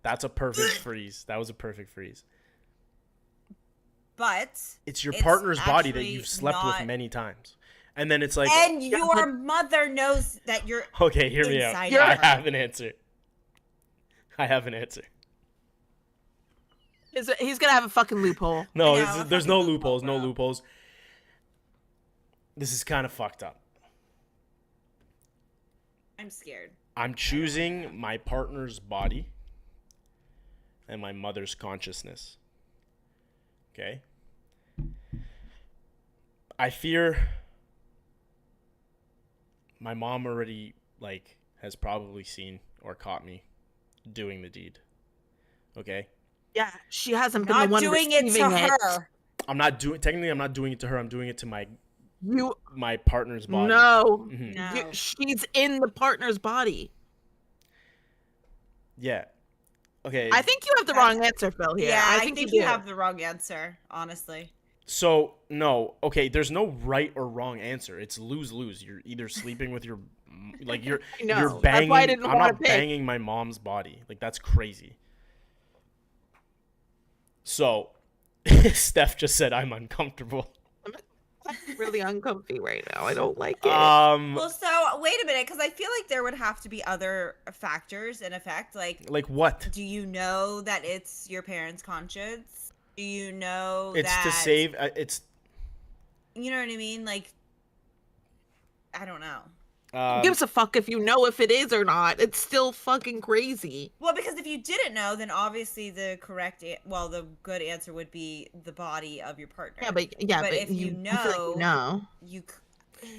That's a perfect freeze. That was a perfect freeze. But It's your It's partner's body that actually you've slept not- with many times. And then it's like, and Yeah, your but- mother knows that you're. okay, hear me out. Inside I her. have an answer. I have an answer. He's gonna have a fucking loophole. No, I know, this is- a there's fucking no loophole, loopholes. No bro. loopholes. This is kind of fucked up. I'm scared. I'm choosing my partner's body and my mother's consciousness. Okay. I fear my mom already like has probably seen or caught me doing the deed. Okay. Yeah, she hasn't been the Not one doing it to receiving it. her. I'm not doing it to her. I'm doing it to You my partner's body. no, Mhm. No. she's in the partner's body. Yeah. Okay. I think you have the wrong answer, Phil. Here, Yeah, I I think think you you do. have the wrong answer, honestly. So no. Okay. There's no right or wrong answer. It's lose. You're either sleeping with your like you're I know. you're That's banging. why I didn't I'm want not to pick. banging my mom's body. Like that's crazy. So Steph just said I'm uncomfortable. I'm really uncomfy right now. I don't like it. Well, so wait a minute, because I feel like there would have to be other factors in effect. Like what? Do you know that it's your parents' conscience? Do you know It's that to save. It's. you know what I mean? Like, I don't know. Who gives a fuck if you know if it is or not? It's still fucking crazy. Well, because if you didn't know, then obviously the the good answer would be the body of your partner. But if you I feel like know, you know.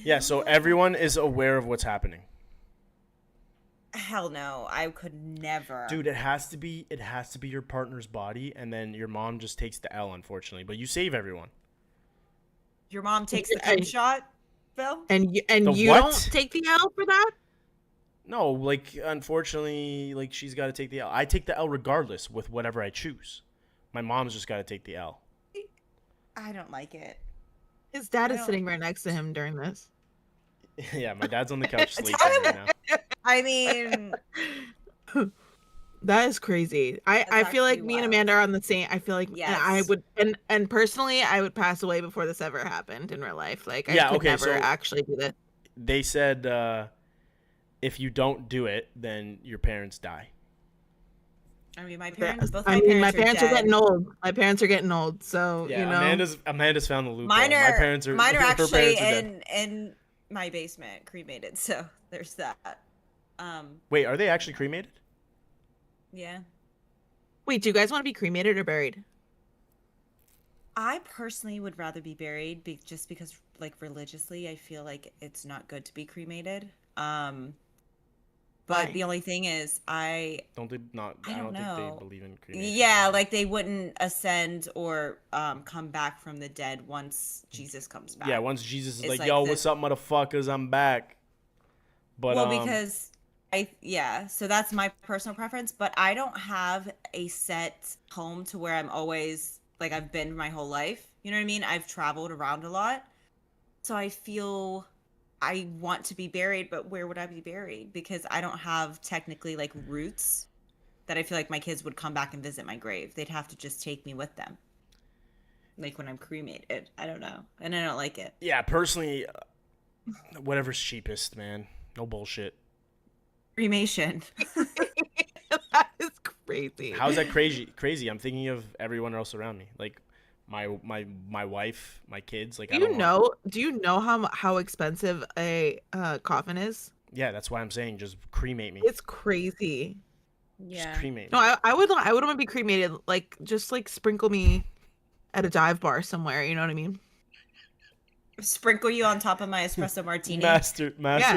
Yeah. So everyone is aware of what's happening. Hell no, I could never. Dude, it has to be your partner's body, and then your mom just takes the L, unfortunately. But you save everyone. Your mom takes the cum shot, Phil? And you what? don't take the L for that? No, like unfortunately, like she's got to take the L. I take the L regardless with whatever I choose. My mom's just got to take the L. I don't like it. His dad is sitting right next to him during this. Yeah, my dad's on the couch sleeping right now. I mean, that is crazy. I feel like me and Amanda are on the same. I feel like yes. I would and personally I would pass away before this ever happened in real life. Like I could never actually do that. They said if you don't do it, then your parents die. I mean, my parents my parents are getting old. My parents are getting old, so yeah, you know. Amanda's found the loophole. Mine are actually in my basement, cremated. So there's that. Wait, are they actually cremated? Yeah. Wait, do you guys want to be cremated or buried? I personally would rather be buried, just because, like, religiously, I feel like it's not good to be cremated. But the only thing is, I don't think they believe in cremation. Yeah, like they wouldn't ascend or come back from the dead once Jesus comes back. Yeah, once Jesus is like, yo, what's up, motherfuckers? I'm back. But well, because so that's my personal preference, but I don't have a set home to where I'm always, like, I've been my whole life. You know what I mean? I've traveled around a lot. So I feel I want to be buried, but where would I be buried? Because I don't have technically, like, roots that I feel like my kids would come back and visit my grave. They'd have to just take me with them. Like when I'm cremated. I don't know. And I don't like it. Yeah, personally, whatever's cheapest, man. No bullshit. Cremation. That is crazy. How is that crazy? I'm thinking of everyone else around me. Like my wife, my kids. Like, do you know how expensive a coffin is? Yeah, that's why I'm saying just cremate me. It's crazy. Yeah. Just cremate me. No, I would want to be cremated. Like, just like sprinkle me at a dive bar somewhere. You know what I mean? Sprinkle you on top of my espresso martini. Master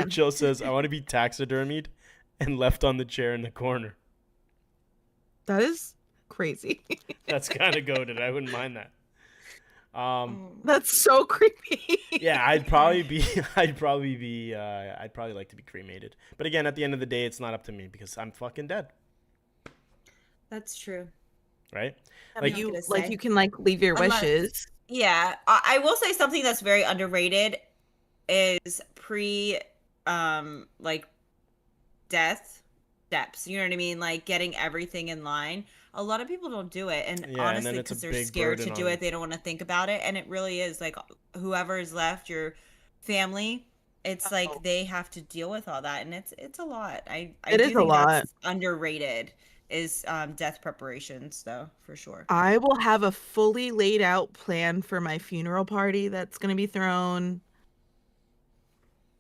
Chill says, I want to be taxidermied and left on the chair in the corner. That is crazy. That's kind of goated. I wouldn't mind that. That's so creepy. Yeah, I'd probably like to be cremated. But again, at the end of the day, it's not up to me because I'm fucking dead. That's true. Right? Like you can like leave your wishes. Yeah, I will say something that's very underrated is like death steps. You know what I mean? Like getting everything in line. A lot of people don't do it, and honestly, because they're scared to do it, they don't want to think about it. And it really is like whoever is left, your family. It's like they have to deal with all that, and it's a lot. I do think that's underrated. Is death preparations, though, for sure. I will have a fully laid out plan for my funeral party that's going to be thrown.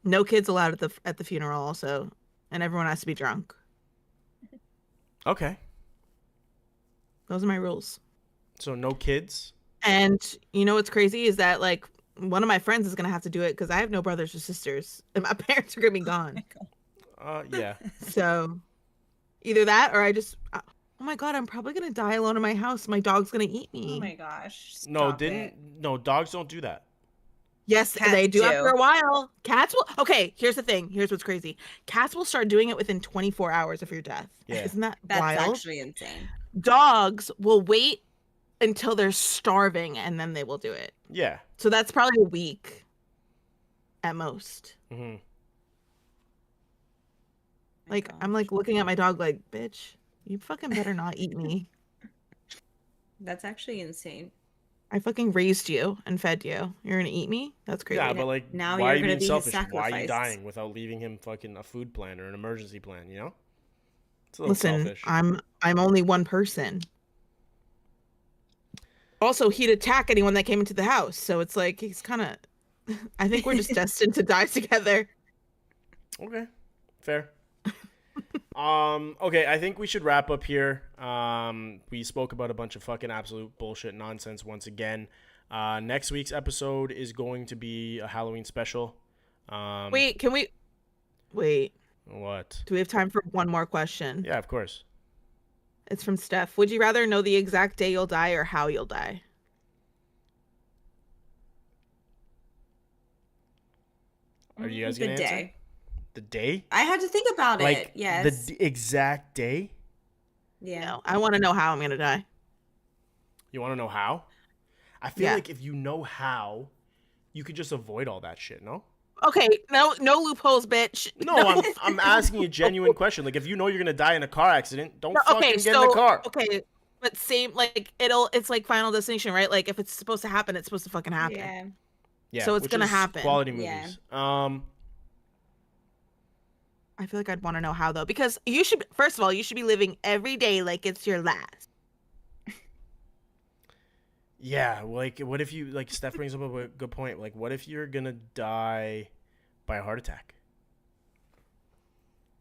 No kids allowed at the funeral, also, and everyone has to be drunk. Okay. Those are my rules. So no kids. And you know what's crazy is that like one of my friends is gonna have to do it because I have no brothers or sisters, and my parents are gonna be gone. Yeah. So either that or I just. Oh my god, I'm probably gonna die alone in my house. My dog's gonna eat me. Oh my gosh. No, Stop it. no, dogs don't do that. Yes, Cats they do do. after a while. Cats will. Okay, here's the thing. Here's what's crazy. Cats will start doing it within 24 hours of your death. Yeah. Isn't that That's wild? actually insane. Dogs will wait until they're starving and then they will do it. Yeah. So that's probably a week at most. Mm-hmm. Like, I'm like looking at my dog like, bitch, you fucking better not eat me. That's actually insane. I fucking raised you and fed you. You're gonna eat me? That's crazy. Yeah, but like, Now why are you're you gonna being be his selfish? Why are you sacrifice. dying without leaving him fucking a food plan or an emergency plan? You know, it's a little Listen, selfish. I'm only one person. Also, he'd attack anyone that came into the house, so it's like he's kind of. I think we're just destined to die together. Okay, fair. Okay, I think we should wrap up here. We spoke about a bunch of fucking absolute bullshit nonsense once again. Next week's episode is going to be a Halloween special. Wait, can we? Wait, What? do we have time for one more question? Yeah, of course. It's from Steph. Would you rather know the exact day you'll die or how you'll die? Are you guys The gonna answer? day. The day? I had to think about Like it. Yes. the exact day? Yeah. No, I want to know how I'm gonna die. You want to know how? I feel Yeah. like if you know how, you could just avoid all that shit. No. Okay, no loopholes, bitch. No, I'm asking a genuine question. Like, if you know you're gonna die in a car accident, don't fucking Okay, get so in the car. okay, but same like it's like Final Destination, right? Like if it's supposed to happen, it's supposed to fucking happen. Yeah. Yeah, So it's which gonna is happen. Quality Yeah. movies. I feel like I'd want to know how though, because you should first of all you should be living every day like it's your last. Yeah, like, what if you, like, Steph brings up a good point. Like, what if you're gonna die by a heart attack?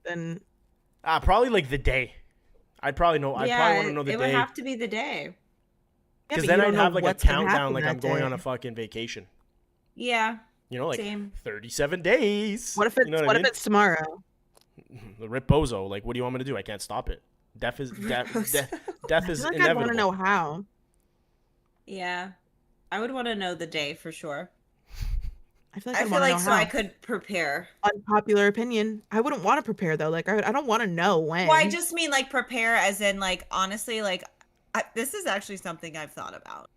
Then Probably like the day. I'd probably know. I'd probably want to know the it day. would have to be the day. yeah, Because but then you I'd don't know have like a what's gonna countdown, happen like I'm that going day. on a fucking vacation. Yeah. You know, like Same. 37 days. What if it's You know what I if it's tomorrow? mean? The Rip Bozo. Like, what do you want me to do? I can't stop it. Death is death. Death I is feel like I'd want inevitable. to know how. Yeah. I would want to know the day for sure. I feel like I I'd feel want to like know so how. I could prepare. Unpopular opinion. I wouldn't want to prepare though. Like I don't want to know when. Well, I just mean like prepare as in like honestly like this is actually something I've thought about.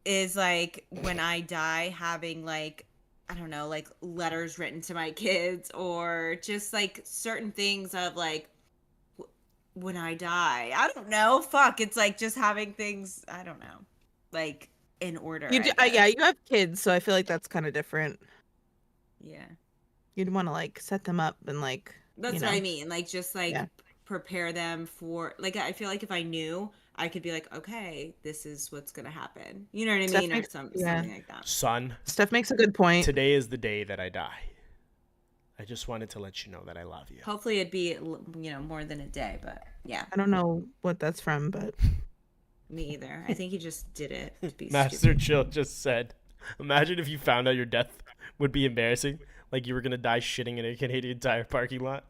Is like when I die having like I don't know like letters written to my kids or just like certain things of like when I die. I don't know. Fuck, it's like just having things I don't know. Like in order. You do, I yeah, guess. you have kids, so I feel like that's kind of different. Yeah. You'd want to like set them up and like. That's you what know. I mean. Like just like Yeah. prepare them for like I feel like if I knew, I could be like, okay, this is what's gonna happen. You know what I Steph mean? Or makes- something like that. Son, Steph makes a good point. today is the day that I die. I just wanted to let you know that I love you. Hopefully it'd be more than a day, but yeah, I don't know what that's from, but me either. I think he just did it to be Master stupid. Chill just said, imagine if you found out your death would be embarrassing. Like you were going to die shitting in a Canadian Tire parking lot.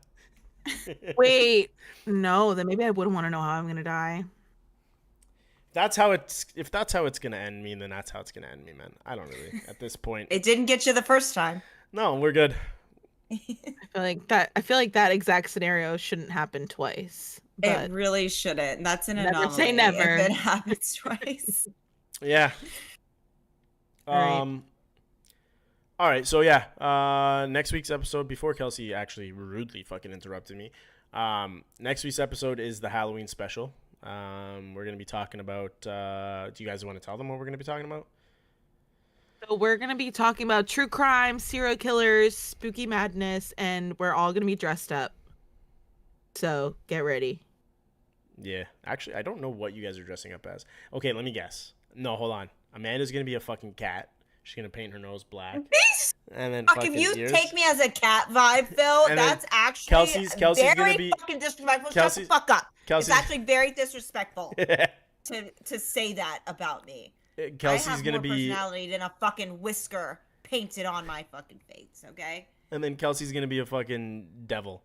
wait, no, then maybe I wouldn't want to know how I'm gonna die. If that's how it's going to end me, then that's how it's going to end me, man. I don't really, at this point. It didn't get you the first time. No, we're good. I feel like that exact scenario shouldn't happen twice. But It really shouldn't. That's an Never anomaly. say never. If it happens twice. Yeah. All right. All right, so yeah, next week's episode, before Kelsey actually rudely fucking interrupted me, next week's episode is the Halloween special. We're going to be talking about, do you guys want to tell them what we're going to be talking about? So we're gonna be talking about true crime, serial killers, spooky madness, and we're all gonna be dressed up. So get ready. Yeah, actually, I don't know what you guys are dressing up as. Okay, let me guess. No, hold on. Amanda's going to be a fucking cat. She's going to paint her nose black. And then Fuck, fucking if you ears. take me as a cat vibe, Phil, And then that's actually Kelsey's very gonna be- fucking disrespectful. Shut Kelsey's- the fuck up. Kelsey's- It's actually very disrespectful. to say that about me. Kelsey's I have gonna more be, personality than a fucking whisker painted on my fucking face, okay? and then Kelsey's gonna be a fucking devil.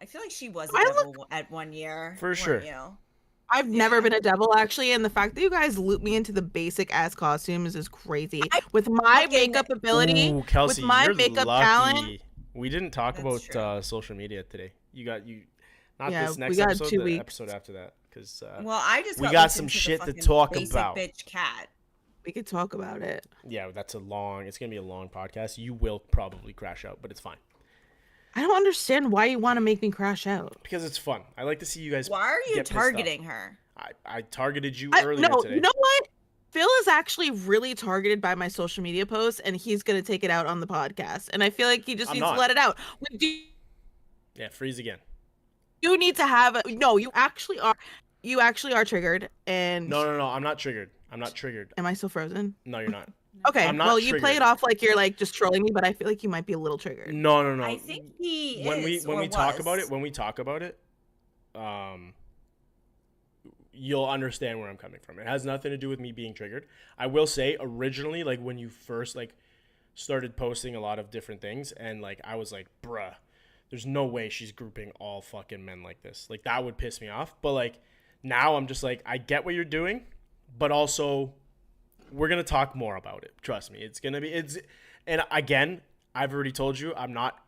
I feel like she was a I devil at one year. For sure. You? I've never Yeah. been a devil actually, and the fact that you guys loop me into the basic ass costumes is crazy. I With my fucking- makeup ability, Ooh, Kelsey, with my you're makeup lucky. talent, We didn't talk That's about true. social media today. Not Yeah, this we next got episode, 2 the weeks. episode after that, because Well, I just we got got looped some into the shit to fucking talk basic about. bitch cat. we could talk about it. Yeah, it's gonna be a long podcast. You will probably crash out, but it's fine I don't understand why you want to make me crash out. because it's fun. I like to see you guys. Why are you get pissed off. targeting her? I targeted you No, earlier today. you know what? Phil is actually really targeted by my social media posts, and he's gonna take it out on the podcast. And I feel like he just I'm needs not. to let it out. Yeah, freeze again. You need to have no. You actually are. You actually are triggered. And No, I'm not triggered. I'm not triggered. am I still frozen? No, you're not. Okay. I'm not Well, you play triggered. it off like you're like just trolling me, but I feel like you might be a little triggered. No. I think he when is. we or talk was. about it, you'll understand where I'm coming from. It has nothing to do with me being triggered. I will say, originally, like when you first like started posting a lot of different things, and like I was like, bruh, there's no way she's grouping all fucking men like this. Like that would piss me off. But like now I'm just like, I get what you're doing, but also we're gonna talk more about it. Trust me, and again, I've already told you I'm not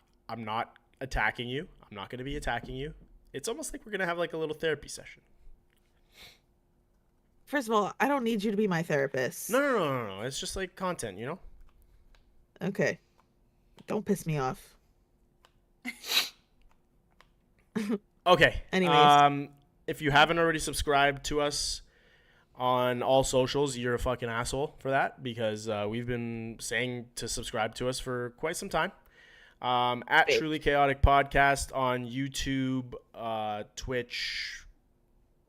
attacking you. I'm not gonna be attacking you. It's almost like we're gonna have like a little therapy session. First of all, I don't need you to be my therapist. No. It's just like content, you know? Okay. Don't piss me off. Okay. Anyways. If you haven't already subscribed to us on all socials, you're a fucking asshole for that because we've been saying to subscribe to us for quite some time. At Fake. Truly Chaotic Podcast on YouTube, Twitch,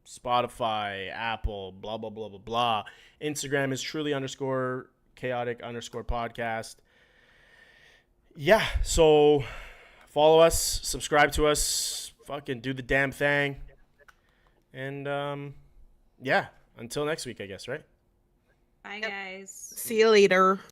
Spotify, Apple, blah, blah, blah, blah, blah. Instagram is truly_chaotic_podcast. Yeah, so follow us, subscribe to us, fucking do the damn thing. And, yeah, until next week, I guess, right? Bye, guys. See you later.